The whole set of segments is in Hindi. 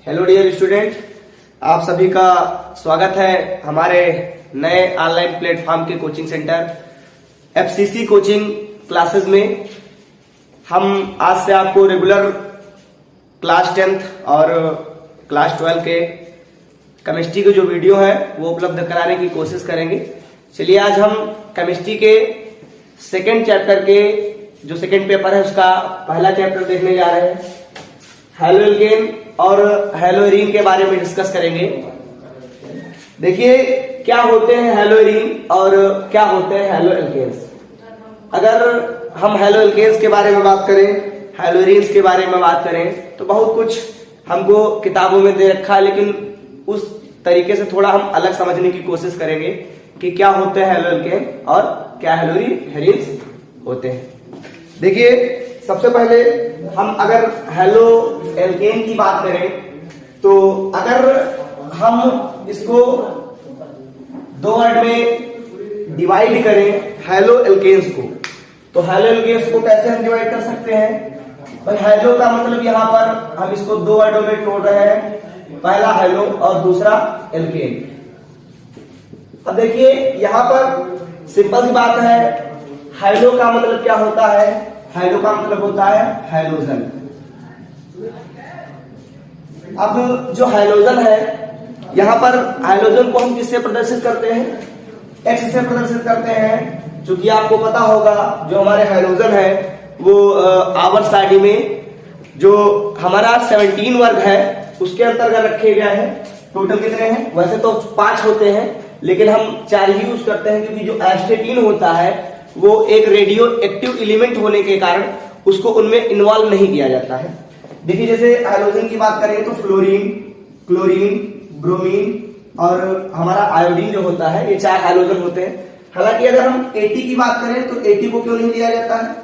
हेलो डियर स्टूडेंट, आप सभी का स्वागत है हमारे नए ऑनलाइन प्लेटफॉर्म के coaching centre FCC coaching classes में। हम आज से आपको रेगुलर क्लास 10th और क्लास 12 के केमिस्ट्री के जो वीडियो है वो उपलब्ध कराने की कोशिश करेंगे। चलिए आज हम केमिस्ट्री के सेकेंड चैप्टर के जो सेकेंड पेपर है उसका पहला चैप्टर देखने जा रहे हैं। हैलो एल्केन और हैलोएरीन के बारे में डिस्कस करेंगे। देखिए क्या होते हैं हैलोएरीन और क्या होते हैं हैलो एल्केन्स। अगर हम हैलो एल्केन्स के बारे में बात करें, हैलोएरीन्स के बारे में बात करें तो बहुत कुछ हमको किताबों में दे रखा है, लेकिन उस तरीके से थोड़ा हम अलग समझने की कोशिश करेंगे कि क्या होते हैं हैलो एल्केन और क्या हैलोएरीन्स होते हैं। देखिए सबसे पहले हम अगर हैलो एल्केन की बात करें तो अगर हम इसको दो वर्ड में डिवाइड करें हैलो एल्केन्स को, तो हैलो एल्केन्स को कैसे हम डिवाइड कर सकते हैं। भाई हैलो का मतलब यहां पर हम इसको दो वर्डों में तोड़ रहे हैं, पहला हैलो और दूसरा एल्केन। अब देखिए यहां पर सिंपल सी बात है, हैलो का मतलब क्या होता है। हैलो का मतलब होता है हाइड्रोजन। अब जो हाइड्रोजन है यहां पर हाइड्रोजन को हम किससे प्रदर्शित करते हैं, एक्स से प्रदर्शित करते हैं। क्योंकि आपको पता होगा जो हमारे हाइड्रोजन है वो आवर्त सारणी में जो हमारा 17 वर्ग है उसके अंतर्गत रखे गए हैं। टोटल कितने हैं, वैसे तो 5 होते हैं लेकिन हम 4 ही यूज करते हैं, क्योंकि जो एस्टेटीन होता है वो एक रेडियो एक्टिव एलिमेंट होने के कारण उसको उनमें इन्वॉल्व नहीं किया जाता है। देखिए जैसे हाइड्रोजन की बात करें तो फ्लोरीन, क्लोरीन, ब्रोमीन और हमारा आयोडीन जो होता है, ये 4 हाइड्रोजन होते हैं। हालांकि अगर हम AT की बात करें तो AT को क्यों नहीं लिया जाता है,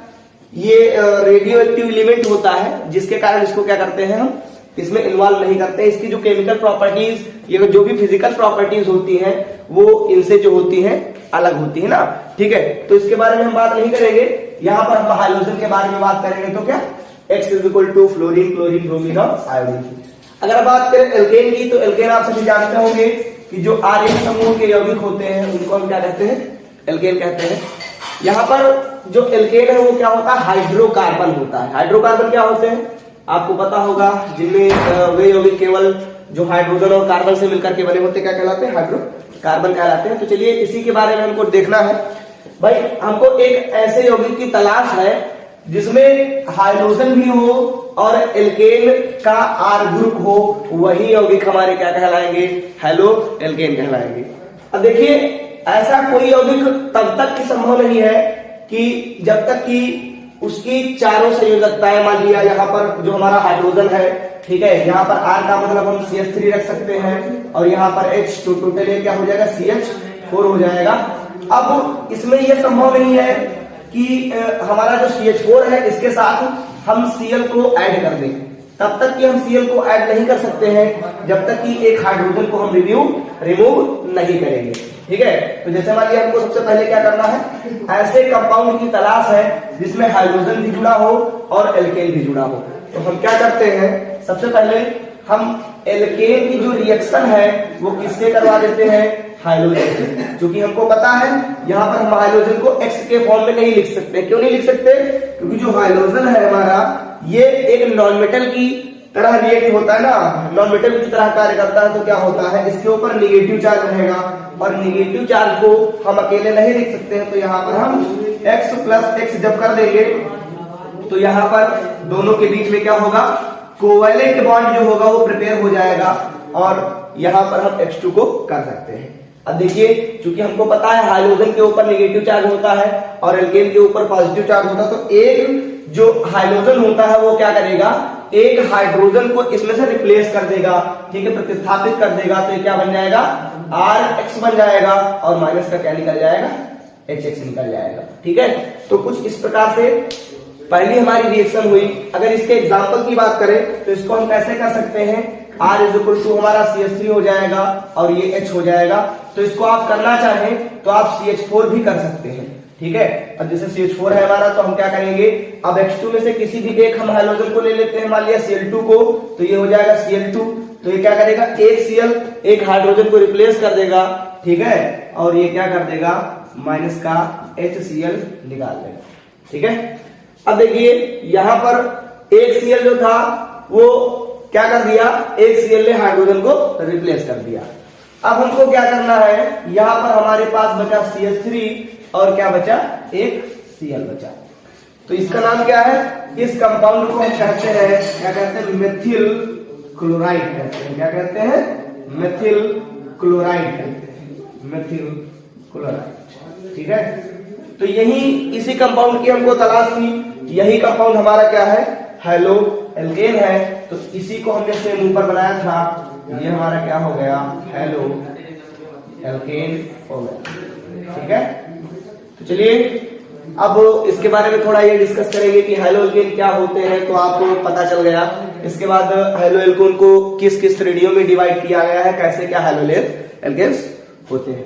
ये रेडियो एक्टिव एलिमेंट होता है जिसके कारण इसको क्या करते हैं हम इसमें इन्वॉल्व नहीं करते। इसकी जो केमिकल प्रॉपर्टीज, ये जो भी फिजिकल प्रॉपर्टीज होती हैं वो इनसे जो होती हैं अलग होती है ना, ठीक है। तो इसके बारे में हम बात नहीं करेंगे, यहाँ पर हम हाइड्रोजन के बारे में बात करेंगे। तो क्या X is equal to fluorine, chlorine, bromine और आयोडीन। अगर बात करें एल्केन की तो एल्केन आप सभी जानते होंगे कि जो आर्यन समूह के यौगिक होते हैं उनको हम क्या कहते हैं, एल्केन कहते हैं। यहाँ पर जो एल्केन है वो क्या होता है, हाइड्रोकार्बन होता है। हाइड्रोकार्बन क्या होते हैं आपको पता होगा, जिनमें वे यौगिक केवल जो हाइड्रोजन और कार्बन से मिलकर के बने होते क्या कहलाते हैं, हाइड्रोकार्बन कहलाते हैं। तो चलिए इसी के बारे में हमको देखना है। भाई हमको एक ऐसे यौगिक की तलाश है जिसमें हाइड्रोजन भी हो और एल्केन का R ग्रुप हो, वही यौगिक हमारे क्या कहलाएंगे, हैलो एल्केन कहलाएंगे। अब देखिए ऐसा कोई यौगिक तब तक की संभव नहीं है कि जब तक कि उसकी चारों संयोजकताएं, मान लिया यहाँ पर जो हमारा हाइड्रोजन है, ठीक है, यहाँ पर R का मतलब हम CH3 रख सकते हैं और यहाँ पर H, तो टोटल ये क्या हो जाएगा, CH4 हो जाएगा। अब इसमें यह संभव नहीं है कि हमारा जो CH4 है इसके साथ हम Cl को ऐड कर दें। तब तक कि हम Cl को ऐड नहीं कर सकते हैं जब तक कि एक हाइड्रोजन को हम रिमूव नहीं करेंगे, ठीक है। तो जैसे मान लिया हमको सबसे पहले क्या करना है, ऐसे कंपाउंड की तलाश है जिसमें हाइड्रोजन भी जुड़ा हो और एल्केन भी जुड़ा हो। तो हम क्या करते हैं, सबसे पहले हम एल्केन की जो रिएक्शन है वो किससे करवा देते हैं, हाइड्रोजन से। क्योंकि हमको पता है यहाँ पर हम हाइड्रोजन को X के फॉर्म में नहीं लिख सकते। क्यों नहीं लिख सकते, क्योंकि जो हाइड्रोजन है हमारा ये एक नॉन मेटल की तरह रिएक्ट होता है ना, नॉन मेटल की तरह कार्य करता है। तो क्या होता है, इसके ऊपर निगेटिव चार्ज रहेगा और निगेटिव चार्ज को हम अकेले नहीं लिख सकते हैं। तो यहाँ पर हम X प्लस X जब कर देंगे तो यहाँ पर दोनों के बीच में क्या होगा, कोवैलेंट बॉन्ड जो होगा वो प्रिपेयर हो जाएगा और यहाँ पर हम H2 को कर सकते हैं। अब देखिए चूंकि हमको पता है हाइड्रोजन के ऊपर नेगेटिव चार्ज होता है और एल्केन के ऊपर पॉजिटिव चार्ज होता है, तो एक जो हाइड्रोजन होता है वो क्या करेगा, एक हाइड्रोजन को इसमें से रिप्लेस कर देगा, ठीक है, प्रतिस्थापित कर देगा। तो ये क्या बन जाएगा, RH बन जाएगा और माइनस का क्या निकल जाएगा, HX निकल जाएगा, ठीक है। तो कुछ इस प्रकार से पहली हमारी रिएक्शन हुई। अगर इसके एग्जांपल की बात करें तो इसको हम कैसे कर सकते हैं, R इज इक्वल टू हमारा CH3 हो जाएगा और ये H हो जाएगा। तो इसको आप करना चाहें तो आप CH4 भी कर सकते हैं, ठीक है। अब जैसे CH4 है हमारा तो हम क्या करेंगे, अब H2 में से किसी भी एक हम हाइड्रोजन को ले लेते हैं, मान लिया Cl2 को, तो ये हो जाएगा Cl2 तो ये क्या करेगा, एक Cl एक हाइड्रोजन को रिप्लेस कर देगा, ठीक है, और ये क्या कर देगा, माइनस का HCl निकाल देगा, ठीक है। अब देखिए यहां पर एक Cl जो था वो क्या कर दिया, एक Cl ने हाइड्रोजन को रिप्लेस कर दिया। अब हमको क्या करना है, यहां पर हमारे पास बचा CH3 और क्या बचा, एक Cl बचा। तो इसका नाम क्या है, इस कंपाउंड को हम कहते हैं, क्या कहते हैं, मेथिल क्लोराइड कहते हैं। क्या कहते हैं, मेथिल क्लोराइड कहते हैं, मेथिल क्लोराइड, ठीक है। तो यही इसी कंपाउंड की हमको तलाश थी, यही कंपाउंड हमारा क्या है, हैलो एल्केन है। तो इसी को हमने सेम ऊपर बनाया था, ये हमारा क्या हो गया, हैलो एल्केन हो गया, ठीक है। तो चलिए अब इसके बारे में थोड़ा ये डिस्कस करेंगे कि हैलो एल्केन क्या होते हैं, तो आपको पता चल गया। इसके बाद हैलो एल्केन को किस किस श्रेणियों में डिवाइड किया गया है, कैसे क्या हैलो एल्केन्स होते हैं,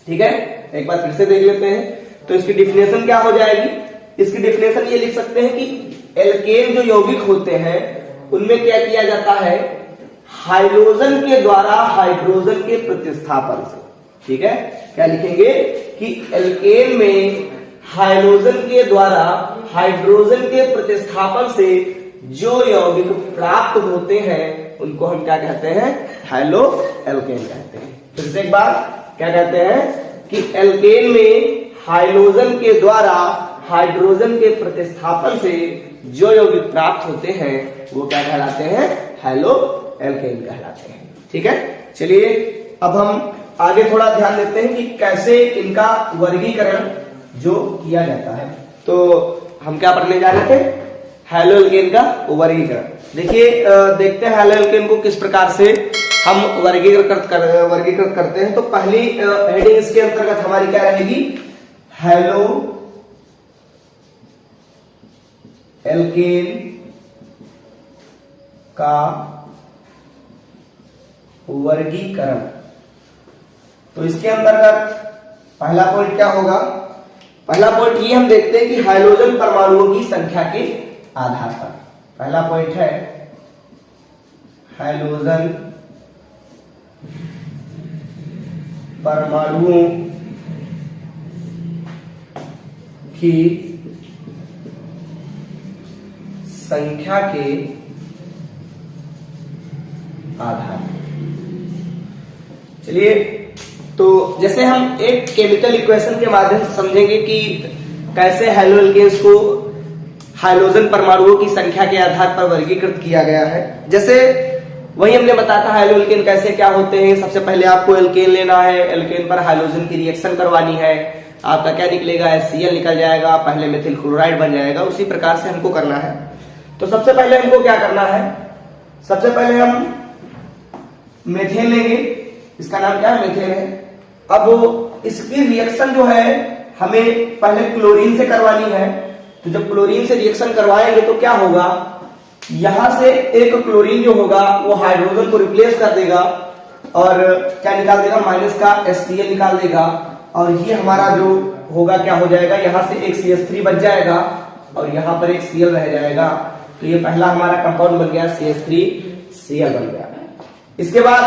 ठीक है। एक बार फिर से देख लेते हैं। तो इसकी डिफिनेशन क्या हो जाएगी, इसकी डिफिनेशन ये लिख सकते हैं कि एल्केन जो यौगिक होते हैं उनमें क्या किया जाता है, हाइड्रोजन के द्वारा हाइड्रोजन के प्रतिस्थापन से, ठीक है। क्या लिखेंगे कि एल्केन में हाइड्रोजन के द्वारा हाइड्रोजन के प्रतिस्थापन से जो यौगिक प्राप्त होते हैं उनको हम क्या कहते हैं, हैलो एल्केन कहते हैं। फिर से एक बार क्या कहते हैं कि एल्केन में हाइड्रोजन के द्वारा हाइड्रोजन के प्रतिस्थापन से जो यौगिक प्राप्त होते हैं वो क्या कहलाते हैं, हैलो एल्केन कहलाते हैं, ठीक है। चलिए अब हम आगे थोड़ा ध्यान देते हैं कि कैसे इनका वर्गीकरण जो किया जाता है। तो हम क्या पढ़ने जा रहे थे, हैलो एल्केन का वर्गीकरण। देखिए देखते हैं हैलो एल्केन को किस प्रकार से हम वर्गीकृत करते हैं। तो पहली हेडिंग इसके अंतर्गत हमारी क्या रहेगी, हैलो एल्केन का वर्गीकरण। तो इसके अंतर्गत पहला पॉइंट क्या होगा, पहला पॉइंट ये हम देखते हैं कि हाइड्रोजन परमाणुओं की संख्या के आधार पर, पहला पॉइंट है हाइड्रोजन परमाणुओं की संख्या के आधार। चलिए तो जैसे हम एक केमिकल इक्वेशन के माध्यम से समझेंगे कि कैसे हैलो एल्केन्स को हाइड्रोजन परमाणुओं की संख्या के आधार पर वर्गीकृत किया गया है। जैसे वही हमने बताया था हैलो एल्केन कैसे क्या होते हैं। सबसे पहले आपको एल्केन लेना है, एल्केन पर हाइड्रोजन की रिएक्शन करवानी है, आपका क्या निकलेगा, HCl निकल जाएगा, पहले मेथिल क्लोराइड बन जाएगा। उसी प्रकार से हमको करना है। तो सबसे पहले हमको क्या करना है, सबसे पहले हम मेथेन लेंगे, इसका नाम क्या है, मेथेन है। अब इसकी रिएक्शन जो है हमें पहले क्लोरीन से करवानी है। तो जब क्लोरीन से रिएक्शन करवाएंगे तो क्या होगा, यहां से एक क्लोरीन जो होगा वो हाइड्रोजन को रिप्लेस कर देगा और क्या निकाल देगा, माइनस का HCl निकाल देगा। और ये हमारा जो होगा क्या हो जाएगा, यहां से एक CH3 बच जाएगा और यहां पर एक Cl रह जाएगा। तो ये पहला हमारा कंपाउंड बन गया, CH3Cl बन गया। इसके बाद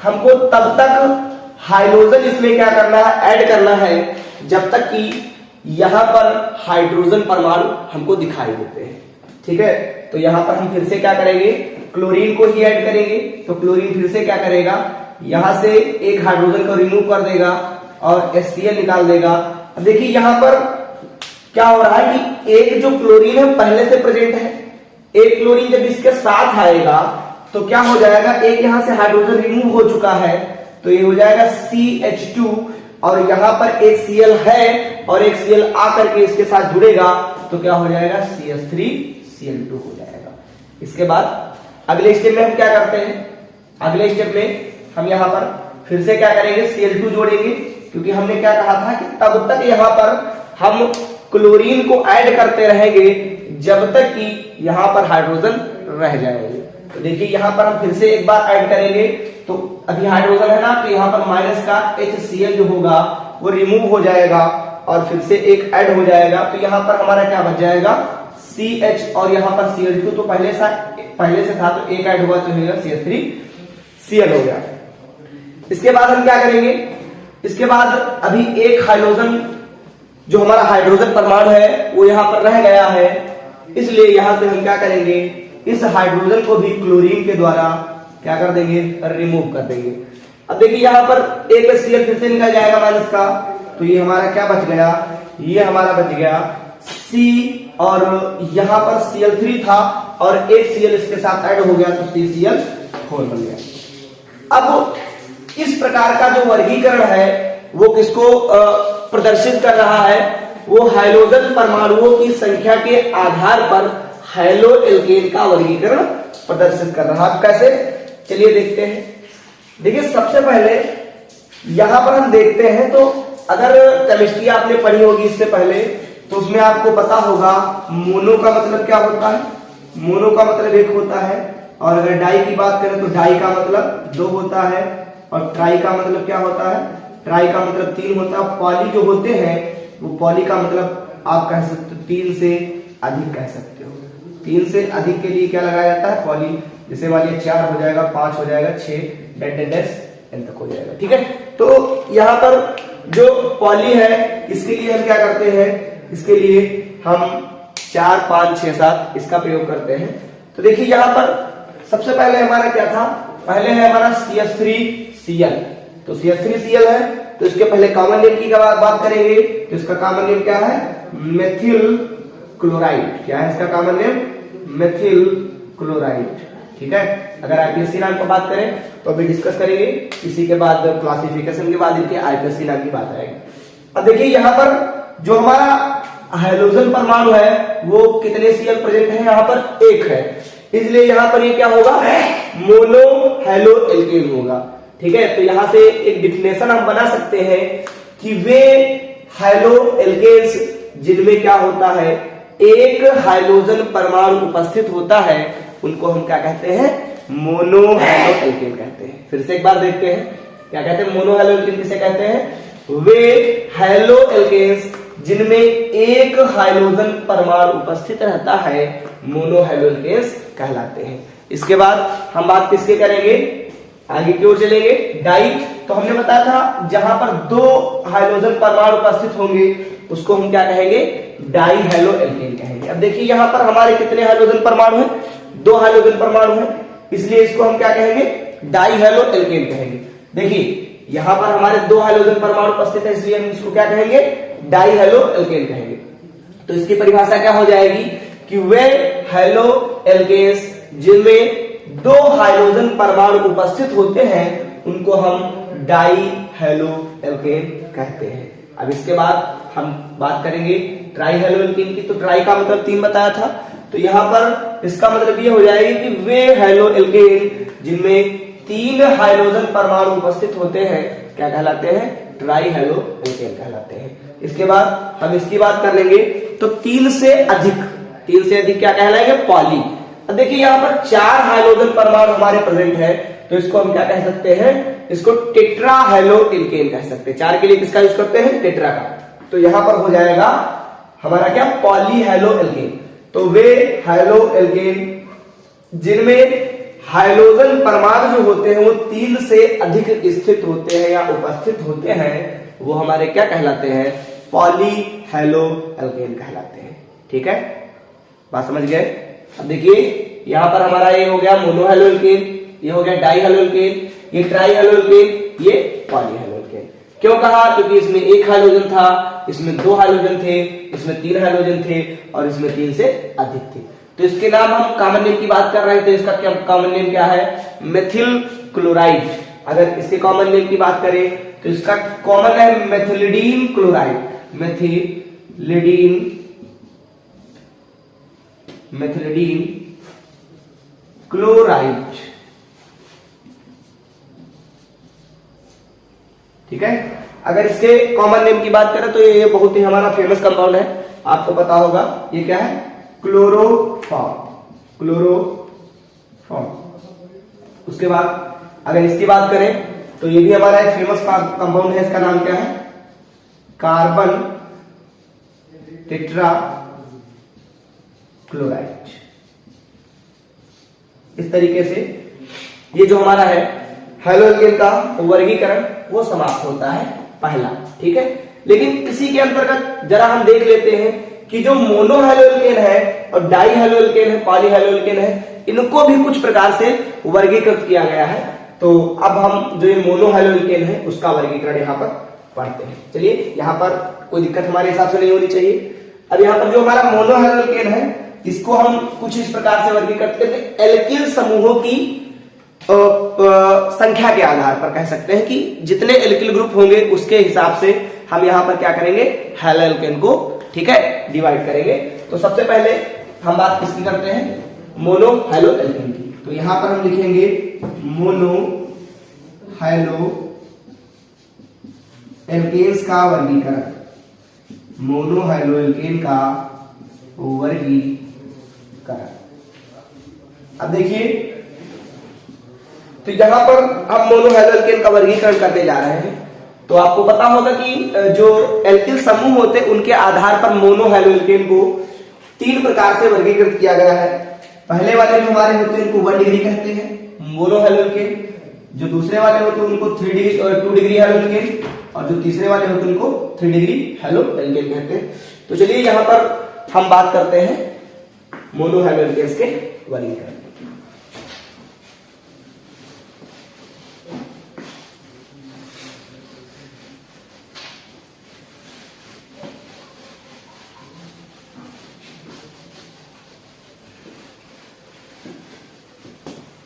हमको तब तक हाइड्रोजन इसमें क्या करना है, ऐड करना है, जब तक कि यहां पर हाइड्रोजन परमाणु हमको दिखाई देते हैं, ठीक है। तो यहां पर हम फिर से क्या करेंगे, क्लोरीन को ही ऐड करेंगे। तो क्लोरीन फिर से क्या करेगा, यहां से एक हाइड्रोजन को रिमूव कर देगा और HCl निकाल देगा। अब देखिए यहां पर क्या हो रहा है कि एक जो क्लोरीन है पहले से प्रेजेंट है, एक क्लोरीन जब इसके साथ आएगा तो क्या हो जाएगा, एक यहां से हाइड्रोजन रिमूव हो चुका है, तो ये हो जाएगा CH2 और यहां पर एक Cl है और एक Cl आकर के इसके साथ जुड़ेगा तो क्या हो जाएगा, CH3Cl2 हो जाएगा। इसके बाद अगले स्टेप में हम क्या करते हैं, अगले स्टेप में हम यहां पर फिर से क्या करेंगे, Cl2 जोड़ेंगे, क्योंकि हमने क्या कहा था कि तब तक यहां पर हम क्लोरीन को ऐड करते रहेंगे जब तक कि यहां पर हाइड्रोजन रह जाएंगे। तो देखिए यहां पर हम फिर से एक बार ऐड करेंगे, तो अभी हाइड्रोजन है ना, तो यहां पर माइनस का HCl जो होगा वो रिमूव हो जाएगा और फिर से एक ऐड हो जाएगा। तो यहां पर हमारा क्या बच जाएगा, CH और यहां पर Cl2 तो पहले से था, तो एक ऐड हुआ तो होगा CH3 Cl हो गया। इसके बाद हम क्या करेंगे, इसके बाद अभी एक हाइड्रोजन जो हमारा हाइड्रोजन परमाणु है वो यहां पर रह गया है, इसलिए यहां से हम क्या करेंगे, इस हाइड्रोजन को भी क्लोरीन के द्वारा क्या कर देंगे, रिमूव कर देंगे। अब देखिए यहां पर एक Cl फिर से निकल जाएगा माइनस का, तो ये हमारा क्या बच गया, ये हमारा बच गया C, और यहां पर Cl3 था और एक Cl इसके साथ ऐड हो गया तो CCl4 बन गया। अब इस प्रकार का जो वर्गीकरण है वो किसको प्रदर्शित कर रहा है, वो हाइड्रोजन परमाणुओं की संख्या के आधार पर हैलो एल्केन का वर्गीकरण प्रदर्शित कर रहा है। कैसे, चलिए देखते हैं। देखिए सबसे पहले यहां पर हम देखते हैं, तो अगर केमिस्ट्री आपने पढ़ी होगी इससे पहले तो उसमें आपको पता होगा मोनो का मतलब क्या होता है, मोनो का मतलब एक होता है, और अगर डाई की बात करें तो डाई का मतलब दो होता है, और ट्राई का मतलब क्या होता है, ट्राई का मतलब तीन होता है। पॉली जो होते हैं वो पॉली का मतलब आप कह सकते हो तीन से अधिक कह सकते हो, तीन से अधिक के लिए क्या लगाया जाता है, पॉली। जैसे मान लिया 4 हो जाएगा, 5 हो जाएगा, 6 डेस एन तक हो जाएगा, ठीक है। तो यहाँ पर जो पॉली है इसके लिए हम क्या करते हैं, इसके लिए हम 4, 5, 6, 7 इसका प्रयोग करते हैं। तो देखिए यहाँ पर सबसे पहले हमारा क्या था, पहले है हमारा CH3Cl, तो CH3Cl है तो इसके पहले कॉमन नेम की बात करेंगे, तो इसका कॉमन नेम क्या है, मेथिल क्लोराइड। क्या है इसका कॉमन नेम, मेथिल क्लोराइड, ठीक है। अगर आईपीएससी नाम की बात करें तो अभी डिस्कस करेंगे, इसी के बाद क्लासिफिकेशन के बाद इनके आईपीएससी नाम की बात आएगी। अब देखिए यहाँ पर जो हमारा हाइड्रोजन परमाणु है वो कितने Cl प्रेजेंट है, यहाँ पर एक है, इसलिए यहाँ पर ये क्या होगा, मोनो हैलो एल्केन होगा, ठीक है। तो यहां से एक डिफिनेशन हम बना सकते हैं कि वे हैलो एल्केन्स जिनमें क्या होता है, एक हाइड्रोजन परमाणु उपस्थित होता है, उनको हम क्या कहते हैं, मोनो हैलो एल्केन कहते हैं। फिर से एक बार देखते हैं क्या कहते हैं, मोनो हैलो एल्केन किसे कहते हैं, वे हैलो एल्केन्स जिनमें एक हाइड्रोजन परमाणु उपस्थित रहता है, मोनो हैलो एल्केन्स कहलाते हैं। इसके बाद हम बात किसके करेंगे, आगे की ओर चलेंगे, डाई। तो हमने बताया था जहां पर 2 हाइड्रोजन परमाणु उपस्थित होंगे उसको हम क्या कहेंगे, डाई हैलो एल्केन कहेंगे। अब देखिए यहां पर हमारे कितने हाइड्रोजन परमाणु हैं, 2 हाइड्रोजन परमाणु हैं, इसलिए इसको हम क्या कहेंगे, डाई हैलो एल्केन कहेंगे। देखिए यहां पर हमारे 2 हाइड्रोजन परमाणु उपस्थित है, इसलिए हम इसको क्या कहेंगे, डाई हैलो एल्केन कहेंगे। तो इसकी परिभाषा क्या हो जाएगी कि वे हैलो एल्केन्स जिनमें 2 हाइड्रोजन परमाणु उपस्थित होते हैं उनको हम डाई हैलो एल्केन कहते हैं। अब इसके बाद हम बात करेंगे ट्राई हैलो एल्केन की। तो ट्राई का मतलब 3 बताया था, तो यहां पर इसका मतलब ये हो जाएगी कि वे हैलो एल्केन जिनमें 3 हाइड्रोजन परमाणु उपस्थित होते हैं क्या कहलाते हैं, ट्राई हैलो एल्केन कहलाते हैं। इसके बाद हम इसकी बात कर लेंगे, तो 3 से अधिक क्या कहलाएंगे, पॉली। अब देखिए यहाँ पर 4 हाइड्रोजन परमाणु हमारे प्रेजेंट है, तो इसको हम क्या कह सकते हैं, इसको टेट्रा हैलो एल्केन कह सकते हैं। 4 के लिए किसका यूज करते हैं, टेट्रा का। तो यहां पर हो जाएगा हमारा क्या, पॉली हैलो एल्केन। तो वे हैलो एल्केन जिनमें हाइड्रोजन परमाणु जो होते हैं वो 3 से अधिक स्थित होते हैं या उपस्थित होते हैं, वो हमारे क्या कहलाते हैं, पॉली हैलो एल्केन कहलाते हैं, ठीक है। बात समझ गए। अब देखिए यहां पर हमारा ये हो गया मोनो हैलो एल्केन, ये हो गया डाई हैलो एल्केन, ये ट्राई हैलो एल्केन, ये पॉली हैलो एल्केन। क्यों कहा, क्योंकि इसमें 1 हाइड्रोजन था, इसमें 2 हाइड्रोजन थे, इसमें 3 हाइड्रोजन थे और इसमें 3 से अधिक थे। तो इसके नाम हम कॉमन नेम की बात कर रहे थे, इसका क्या कॉमन नेम क्या है, मेथिल क्लोराइड। अगर इसके कॉमन नेम की बात करें तो इसका कॉमन है मेथिलिडीन क्लोराइड, मेथिलिडीन क्लोराइड, ठीक है। अगर इसके कॉमन नेम की बात करें तो ये बहुत ही हमारा फेमस कंपाउंड है, आपको पता होगा, ये क्या है, क्लोरोफॉर्म। उसके बाद अगर इसकी बात करें तो ये भी हमारा एक फेमस कंपाउंड है, इसका नाम क्या है, कार्बन टेट्रा क्लोराइड। इस तरीके से ये जो हमारा है हैलो एल्केन का वर्गीकरण वो समाप्त होता है पहला, ठीक है। लेकिन इसी के अंतर्गत जरा हम देख लेते हैं कि जो मोनो हैलो एल्केन है और डाई हैलो एल्केन है, पॉली हैलो एल्केन है, इनको भी कुछ प्रकार से वर्गीकृत किया गया है। तो अब हम जो ये मोनो हैलो एल्केन है उसका वर्गीकरण यहाँ पर पढ़ते हैं। चलिए, यहाँ पर कोई दिक्कत हमारे हिसाब से नहीं होनी चाहिए। अब यहाँ पर जो हमारा मोनो हैलो एल्केन है इसको हम कुछ इस प्रकार से वर्गीकृत करते हैं, एल्किल समूहों की संख्या के आधार पर कह सकते हैं कि जितने एल्किल ग्रुप होंगे उसके हिसाब से हम यहाँ पर क्या करेंगे, हैलो एल्केन को, ठीक है, डिवाइड करेंगे। तो सबसे पहले हम बात किसकी करते हैं, मोनो हैलो एल्केन की। तो यहां पर हम लिखेंगे मोनो हैलो एल्केन्स का वर्गीकरण, मोनो हैलो एल्केन का वर्गीकरण। अब देखिए, तो यहां पर हम मोनो हैलो एल्केन का वर्गीकरण करने जा रहे हैं। तो आपको पता होगा कि जो एल्किल समूह होते हैं उनके आधार पर मोनो हैलो एल्केन को 3 प्रकार से वर्गीकृत किया गया है। पहले वाले जो हमारे होते हैं उनको 1 डिग्री कहते हैं, मोनो हैलो एल्केन। जो दूसरे वाले होते हैं उनको 3 डिग्री और 2 डिग्री हैलो एल्केन, और जो तीसरे वाले होते हैं उनको 3 डिग्री हैलो एल्केन कहते हैं। तो चलिए यहां पर हम बात करते हैं मोनो हैलो एल्केन्स के वर्गीकरण।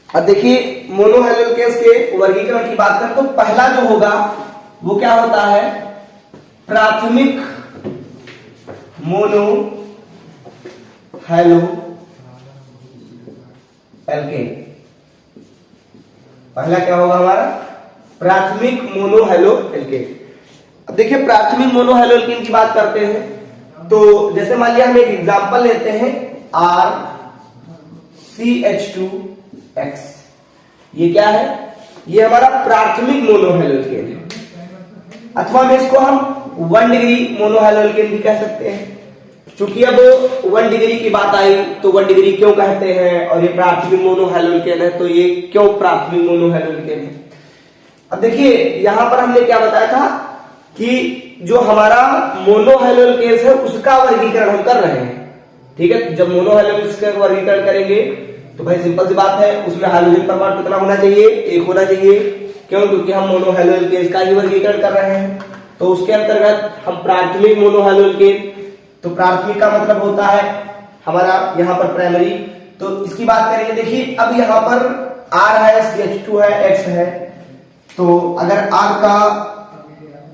अब देखिए, मोनो हैलो एल्केन्स के वर्गीकरण की बात करें तो पहला जो होगा वो क्या होता है, प्राथमिक मोनो हैलो एल्केन। पहला क्या होगा हमारा, प्राथमिक मोनो हैलो एल्केन। अब देखिए, प्राथमिक मोनो हैलो एल्केन की बात करते हैं तो जैसे मान लिया हम एक एग्जांपल लेते हैं RCH2X। ये क्या है, ये हमारा प्राथमिक मोनो हैलो एल्केन है, अथवा में इसको हम 1 डिग्री मोनो हैलो एल्केन भी कह सकते हैं। चूंकि अब 1 डिग्री की बात आई तो 1 डिग्री क्यों कहते हैं, और ये प्राथमिक मोनो हैलो एल्केन है तो ये क्यों प्राथमिक मोनो हैलो एल्केन है। अब देखिए, यहां पर हमने क्या बताया था कि जो हमारा मोनो हैलो एल्केन्स है उसका वर्गीकरण हम कर रहे हैं, ठीक है। जब मोनो हैलो एल्केन्स का वर्गीकरण करेंगे तो भाई सिंपल सी बात है, उसमें हाइड्रोजन परमाणु कितना होना चाहिए, 1 होना चाहिए। क्यों, क्योंकि हम मोनो हैलो एल्केन्स का ही वर्गीकरण कर रहे हैं। तो उसके अंतर्गत हम प्राथमिक मोनो हैलो एल्केन, तो प्राथमिक का मतलब होता है हमारा यहाँ पर प्राइमरी। तो इसकी बात करेंगे, देखिए अब यहाँ पर R है, CH2 है, X है। तो अगर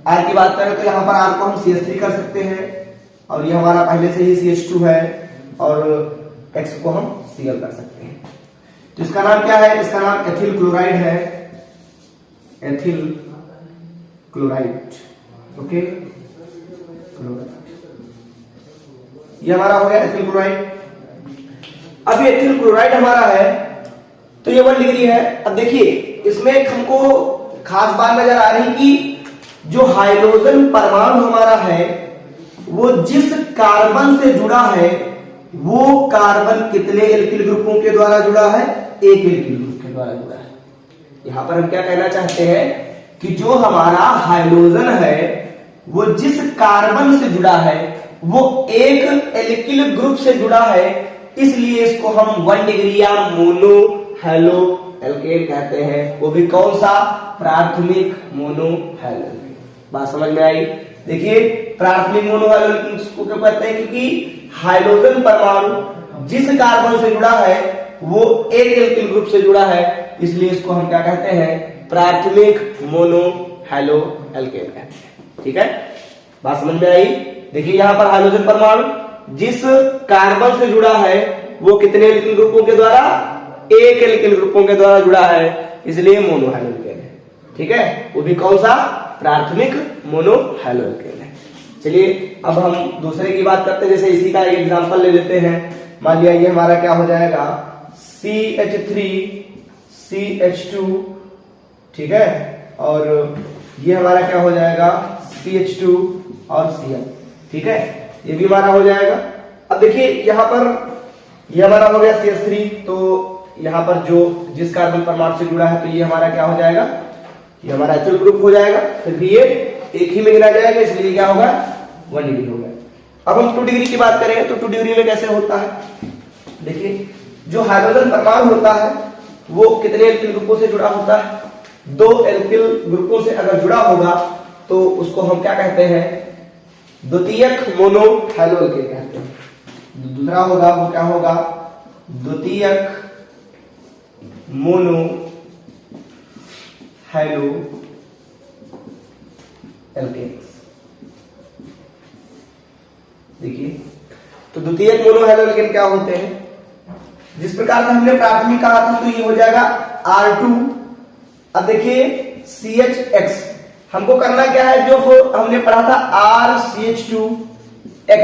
R की बात करें तो यहाँ पर R को हम CH3 कर सकते हैं, और ये हमारा पहले से ही CH2 है, और X को हम Cl कर सकते हैं। तो इसका नाम क्या है, इसका नाम एथिल क्लोराइड है, एथिल क्लोराइड, ओके, क्लोराइड। ये हमारा हो गया एथिल क्लोराइड। अब ये एथिल क्लोराइड हमारा है तो ये 1 डिग्री है। अब देखिए, इसमें हमको खास बात नजर आ रही कि जो हाइड्रोजन परमाणु हमारा है वो जिस कार्बन से जुड़ा है वो कार्बन कितने एल्किल ग्रुपों के द्वारा जुड़ा है, 1 एल्किल ग्रुप के द्वारा जुड़ा है। यहां पर हम क्या कहना चाहते हैं कि जो हमारा हाइड्रोजन है वो जिस कार्बन से जुड़ा है वो 1 एल्किल ग्रुप से जुड़ा है, इसलिए इसको हम 1 डिग्री या मोनो हैलो एल्केन कहते हैं। वो भी कौन सा, प्राथमिक मोनो हैलो एल्केन। बात समझ में आई। देखिए, प्राथमिक मोनो हैलो एल्केन को क्यों कहते हैं, क्योंकि हाइड्रोजन परमाणु जिस कार्बन से जुड़ा है वो 1 एल्किल ग्रुप से जुड़ा है, इसलिए इसको हम क्या कहते हैं, प्राथमिक मोनो हैलो एल्केन कहते हैं, ठीक है। बात समझ में आई। देखिए, यहां पर हाइड्रोजन परमाणु जिस कार्बन से जुड़ा है वो कितने एल्किल ग्रुपों के द्वारा, 1 एल्किल ग्रुपों के द्वारा जुड़ा है, इसलिए मोनो हैलो एल्केन है, ठीक है। वो भी कौन सा, प्राथमिक मोनो हैलो एल्केन है। चलिए अब हम दूसरे की बात करते हैं, जैसे इसी का एक एग्जांपल ले लेते हैं। मान लिया ये हमारा क्या हो जाएगा, CH3 CH2, ठीक है, और ये हमारा क्या हो जाएगा, CH2 और Cl, ठीक है, ये भी हमारा हो जाएगा। अब देखिए यहाँ पर ये हमारा हो गया CH3, तो यहाँ पर जो जिस कार्बन परमाणु से जुड़ा है तो ये हमारा क्या हो जाएगा, ये हमारा एचिल ग्रुप हो जाएगा। फिर भी ये एक ही में गिना जाएगा, इसलिए क्या होगा 1 डिग्री होगा। अब हम 2 डिग्री की बात करें तो 2 डिग्री में कैसे होता है, देखिए जो हाइड्रोजन परमाणु होता है वो कितने एल्किल ग्रुपों से जुड़ा होता है, 2 एल्किल ग्रुपों से अगर जुड़ा होगा तो उसको हम क्या कहते हैं, द्वितीयक मोनो हैलो एल्केन कहते हैं। दूसरा होगा वो क्या होगा, द्वितीयक मोनो हैलो एल्केन। देखिए तो द्वितीयक मोनो हैलो एल्केन क्या होते हैं, जिस प्रकार से हमने प्राथमिक कहा था तो ये हो जाएगा R2। अब देखिए CHX, हमको करना क्या है, जो हमने पढ़ा था RCH2X,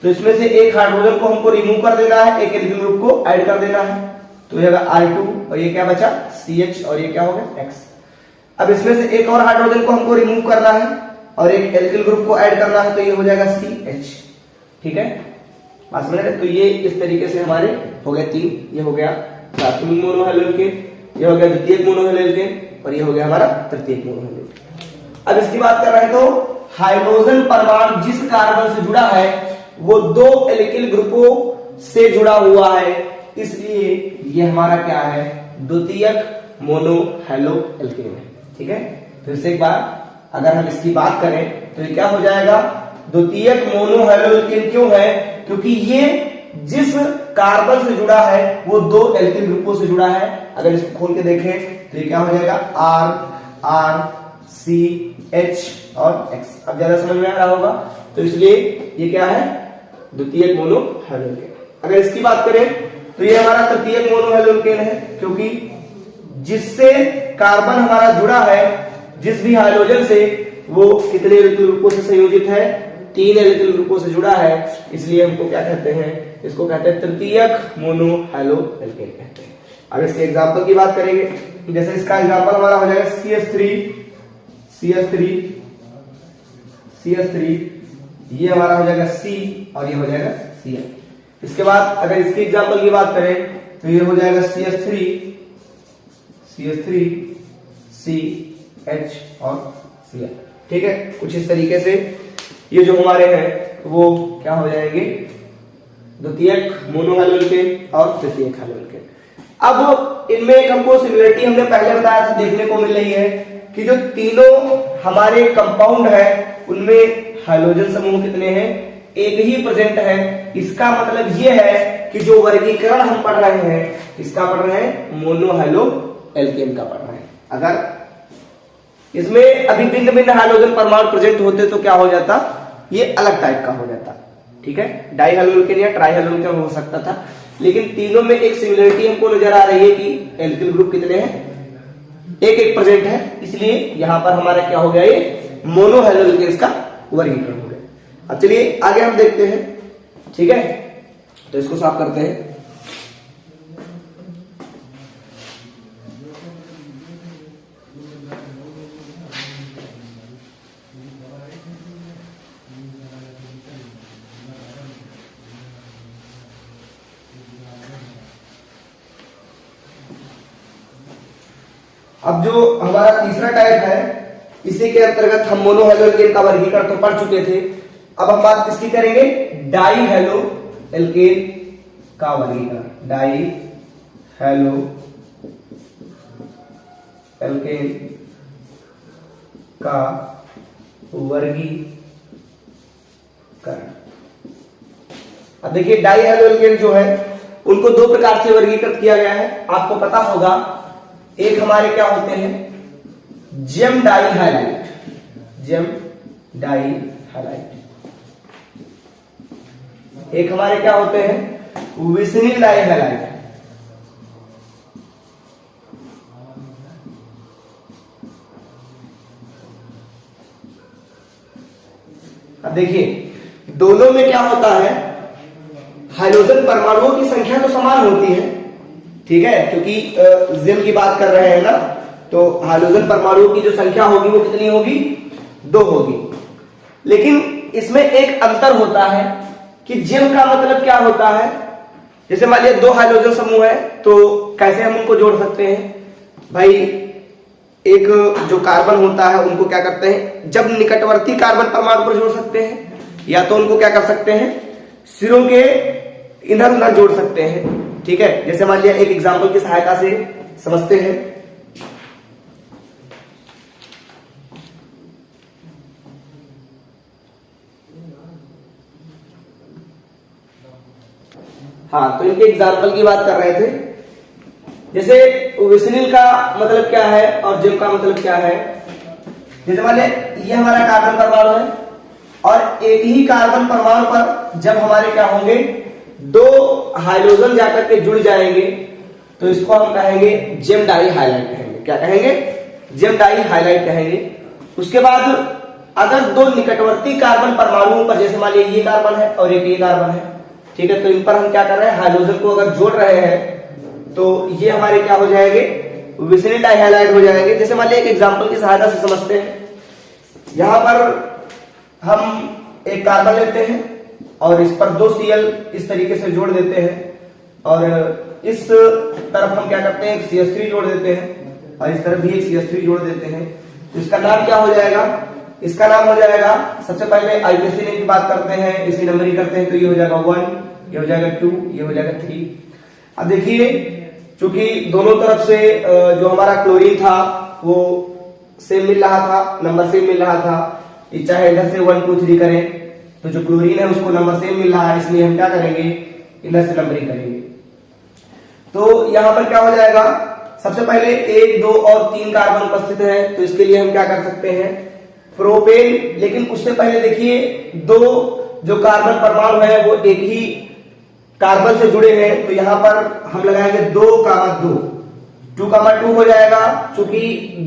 तो इसमें से एक हाइड्रोजन को हमको रिमूव कर देना है, एक एल्किल ग्रुप को ऐड कर देना है, तो ये R2 और ये क्या बचा CH और ये क्या हो गया X। अब इसमें से एक और हाइड्रोजन को हमको रिमूव करना है और एक एल्किल ग्रुप को ऐड करना है, तो ये हो जाएगा CH। ठीक है, पास में। तो ये इस तरीके से हमारे हो गए 3, ये हो गया प्राथमिक मोनो हैलो एल्केन, ये हो गया द्वितीयक मोनो हैलो एल्केन और ये हो गया हमारा तृतीयक मोनो हैलो एल्केन। अब इसकी बात कर रहे हैं तो हाइड्रोजन परमाणु जिस कार्बन से जुड़ा है वो 2 एल्किल ग्रुपों से जुड़ा हुआ है, इसलिए ये हमारा क्या है, द्वितीयक मोनो हैलो एल्केन है। ठीक है, फिर से एक बार अगर हम इसकी बात करें तो ये क्या हो जाएगा, द्वितीयक मोनो हैलो एल्केन। क्यों है, क्योंकि ये जिस कार्बन से जुड़ा है वो 2 एल्किल ग्रुपों से जुड़ा है। अगर इसको खोल के देखें तो ये क्या हो जाएगा R C H और X। अब ज्यादा समझ में आ रहा होगा, तो इसलिए ये क्या है, द्वितीयक मोनो हैलो एल्केन। अगर इसकी बात करें तो ये हमारा तृतीयक मोनो हैलो एल्केन है, क्योंकि जिससे कार्बन हमारा जुड़ा है जिस भी हाइड्रोजन से वो कितने एल्किल ग्रुपों से संयोजित है, 3 एल्किल ग्रुपों से जुड़ा है, इसलिए हमको क्या कहते हैं, इसको कहते हैं तृतीयक मोनो हैलो एल्केन कहते हैं। अब इसके एग्जांपल की बात करेंगे, जैसे इसका एग्जांपल हमारा हो जाएगा CH3, ये हमारा हो जाएगा C और ये हो जाएगा Cl। इसके बाद अगर इसके एग्जांपल की बात करें तो ये हो जाएगा CH3 CH और Cl। ठीक है, कुछ इस तरीके से ये जो हमारे हैं वो क्या हो जाएंगे, द्वितीयक मोनो हैलो एल्केन और तृतीयक हैलो एल्केन। अब इनमें एक हमको सिमिलरिटी हमने पहले बताया था देखने को मिल रही है कि जो तीनों हमारे कंपाउंड है उनमें हाइड्रोजन समूह कितने हैं, एक ही प्रेजेंट है। इसका मतलब ये है कि जो वर्गीकरण हम पढ़ रहे हैं किसका पढ़ रहे हैं, मोनो हैलो एल्केन का पढ़ रहे हैं। अगर इसमें अभी भिन्न भिन्न हाइड्रोजन परमाणु प्रेजेंट होते तो क्या हो जाता, ये अलग टाइप का हो जाता। ठीक है, डाई हैलो एल्केन या ट्राई हैलो एल्केन हो सकता था, लेकिन तीनों में एक सिमिलरिटी हमको नजर आ रही है कि एल्किल ग्रुप कितने हैं, एक प्रेजेंट है, इसलिए यहां पर हमारा क्या हो गया, ये मोनो हैलो एल्केन का वर्गीकरण हो गया। अब चलिए आगे हम देखते हैं। ठीक है, तो इसको साफ करते हैं। अब जो हमारा तीसरा टाइप है इसी के अंतर्गत हम मोनो हैलो एल्केन का वर्गीकरण तो पढ़ चुके थे। अब हम बात किसकी करेंगे, डाई हैलो एल्केन का वर्गीकरण। डाई हैलो एल्केन का वर्गीकरण। अब देखिए डाई हैलो एल्केन जो है उनको 2 प्रकार से वर्गीकृत किया गया है, आपको पता होगा। एक हमारे क्या होते हैं, gem dihalide, gem dihalide. एक हमारे क्या होते हैं, विसनिल डाई हाइलाइट। अब देखिए दोनों में क्या होता है, हाइड्रोजन परमाणुओं की संख्या तो समान होती है। ठीक है, क्योंकि जेम की बात कर रहे हैं ना, तो हाइड्रोजन परमाणुओं की जो संख्या होगी वो कितनी होगी, 2 होगी। लेकिन इसमें एक अंतर होता है कि जेम का मतलब क्या होता है, जैसे मान लिया 2 हाइड्रोजन समूह है तो कैसे हम उनको जोड़ सकते हैं भाई, एक जो कार्बन होता है उनको क्या करते हैं, जब निकटवर्ती कार्बन परमाणु पर जोड़ सकते हैं, या तो उनको क्या कर सकते हैं, सिरों के इधर उधर जोड़ सकते हैं। ठीक है, जैसे मान लिया एक एग्जांपल की सहायता से समझते हैं। हाँ, तो इनके एग्जांपल की बात कर रहे थे। जैसे विसिनिल का मतलब क्या है और जिम का मतलब क्या है। जैसे मान ये हमारा कार्बन परमाणु है और एक ही कार्बन परमाणु पर जब हमारे क्या होंगे, दो हाइड्रोजन जाकर के जुड़ जाएंगे तो इसको हम कहेंगे जेम डाई हाइलाइट कहेंगे। क्या कहेंगे? जेम डाई हाइलाइट कहेंगे। उसके बाद अगर दो निकटवर्ती कार्बन परमाणुओं पर, जैसे मान लीजिए ये कार्बन है और एक ये कार्बन है, ठीक है, तो इन पर हम क्या कर रहे हैं, हाइड्रोजन को अगर जोड़ रहे हैं तो ये हमारे क्या हो जाएंगे, विसिनिल डाइहाइलाइड हो जाएंगे। जैसे मान लीजिए एक एग्जांपल की सहायता से समझते हैं। यहां पर हम एक कार्बन लेते हैं और इस पर दो Cl इस तरीके से जोड़ देते हैं और इस तरफ हम क्या करते हैं, एक CH3 जोड़ देते हैं और इस तरफ भी एक CH3 जोड़ देते हैं। तो इसका नाम क्या हो जाएगा, इसका नाम हो जाएगा, सबसे पहले आईपीसी नेम की बात करते हैं, इसकी नंबरिंग करते हैं, तो ये हो जाएगा 1, ये हो जाएगा 2, ये हो जाएगा 3। अब देखिए, चूंकि दोनों तरफ से जो हमारा क्लोरीन था वो सेम मिल रहा था, नंबर सेम मिल रहा था, चाहे इधर से 1 2 3 करें तो जो क्लोरीन है उसको नंबर सेम मिल रहा है, इसलिए हम क्या करेंगे, इधर से नंबरिंग करेंगे। तो यहां पर क्या हो जाएगा, सबसे पहले 1 2 और 3 कार्बन उपस्थित है, तो इसके लिए हम क्या कर सकते हैं, प्रोपेन। लेकिन उससे पहले देखिए, दो जो कार्बन परमाणु है वो एक ही कार्बन से जुड़े हैं, तो यहां पर हम लगाएंगे 2,2 हो जाएगा। चूंकि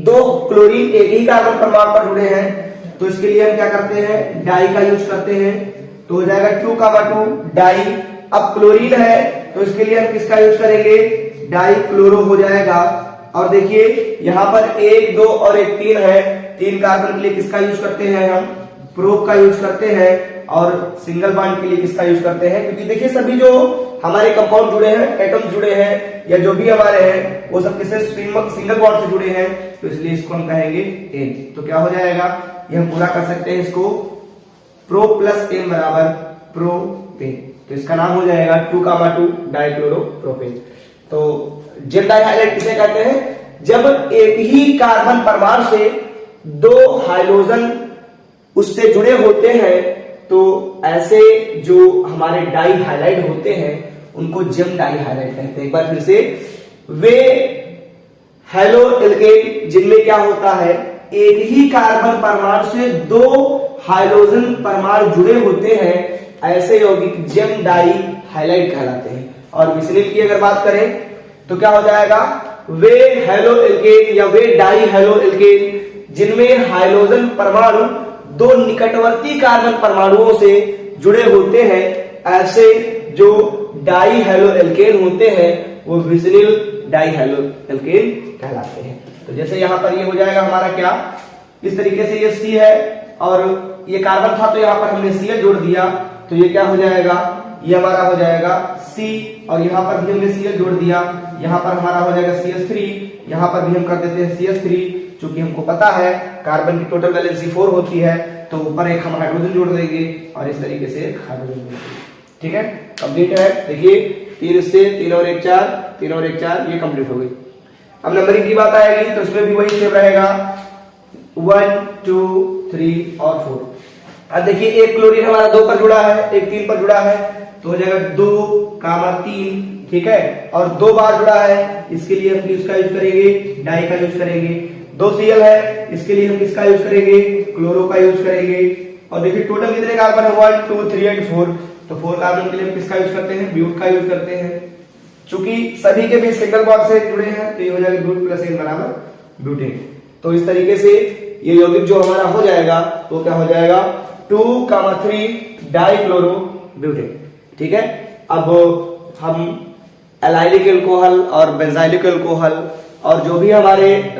दो क्लोरीन एक ही कार्बन परमाणु पर जुड़े हैं तो इसके लिए हम क्या करते हैं, डाई का यूज करते हैं, तो हो जाएगा 2,2 डाई। अब क्लोरीन है तो इसके लिए हम किसका यूज करेंगे, डाई क्लोरो हो जाएगा। और देखिए यहां पर 1 2 और 1 3 है, 3 कार्बन के लिए किसका यूज करते हैं, हम प्रोप का यूज करते हैं। और सिंगल बॉन्ड के लिए किसका यूज करते हैं, क्योंकि देखिए सभी जो हमारे कंपाउंड जुड़े हैं, एटम्स जुड़े हैं या जो भी हमारे हैं वो सब किससे, सिंगल बॉन्ड से जुड़े हैं, तो इसलिए इसको हम कहेंगे एन। तो क्या हो जाएगा, ये हम पूरा कर सकते हैं इसको, प्रो प्लस एन बराबर प्रोपेन। तो इसका नाम हो जाएगा 2,2 डाइक्लोरोप्रोपेन। तो जेम डाइहाइलाइड किसे कहते हैं, जब एक ही कार्बन परमाणु से दो हाइड्रोजन उससे जुड़े होते हैं तो ऐसे जो हमारे डाई हाइलाइट होते हैं उनको जेम डाई हाइलाइट कहते हैं। एक बार फिर से, वे हेलो एल्केन जिनमें क्या होता है, एक ही कार्बन परमाणु से दो हाइड्रोजन परमाणु जुड़े होते हैं, ऐसे यौगिक जेम डाई हाइलाइट कहलाते हैं। और विसिनिल की अगर बात करें तो क्या हो जाएगा, वे हेलो एल्केन या वे डाई हेलो एल्केन जिनमें हाइड्रोजन परमाणु दो निकटवर्ती कार्बन परमाणुओं से जुड़े होते हैं, ऐसे जो डाई हेलो एल्केन होते हैं वो विसिनिल डाई हेलो एल्केन कहलाते हैं। तो जैसे यहां पर ये हो जाएगा हमारा क्या, इस तरीके से ये C है और ये कार्बन था तो यहां पर हमने Cl जोड़ दिया, तो ये क्या हो जाएगा, ये हमारा हो जाएगा C, और यहां पर भी हमने Cl जोड़ दिया, यहां पर हमारा हो जाएगा CH3, यहां पर भी हम कर देते हैं CH3। चूंकि हमको पता है कार्बन की टोटल वैलेंसी 4 होती है, तो ऊपर एक हम हाइड्रोजन जोड़ देंगे और इस तरीके से एक हाइड्रोजन जोड़ देंगे। ठीक है, कंप्लीट है। देखिए 3 से 3 और 1 4, 3 और 1 4, ये कंप्लीट हो गई। अब नंबरिंग की बात आएगी तो इसमें भी वही सेम रहेगा, 1 2 3 और 4। अब देखिए एक क्लोरीन हमारा 2 पर जुड़ा है, एक 3 पर जुड़ा है, तो हो जाएगा 2,3। ठीक है, और 2 बार जुड़ा है, इसके लिए हम किसका यूज करेंगे, डाई का यूज करेंगे। 2 Cl है, इसके लिए हम किसका यूज करेंगे, क्लोरो का यूज करेंगे। और देखिए टोटल कितने कार्बन है, 1 2 3 एंड 4, तो 4 कार्बन के लिए हम किसका यूज करते हैं, ब्यूट का यूज करते हैं। चूंकि सभी के भी सिंगल बॉन्ड से जुड़े हैं तो ये हो जाएगा ब्यूट प्लस एन बराबर ब्यूटेन। तो इस तरीके से ये यौगिक जो हमारा हो जाएगा तो क्या हो जाएगा, 2,3 डाइक्लोरो ब्यूटेन। ठीक है, अब हम एलाइलिक अल्कोहल और बेंजाइलिक अल्कोहल और जो भी हमारे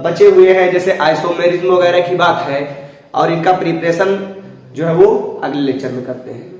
बचे हुए हैं जैसे आइसोमेरिज्म वगैरह की बात है, और इनका प्रिपरेशन जो है वो अगले लेक्चर में करते हैं।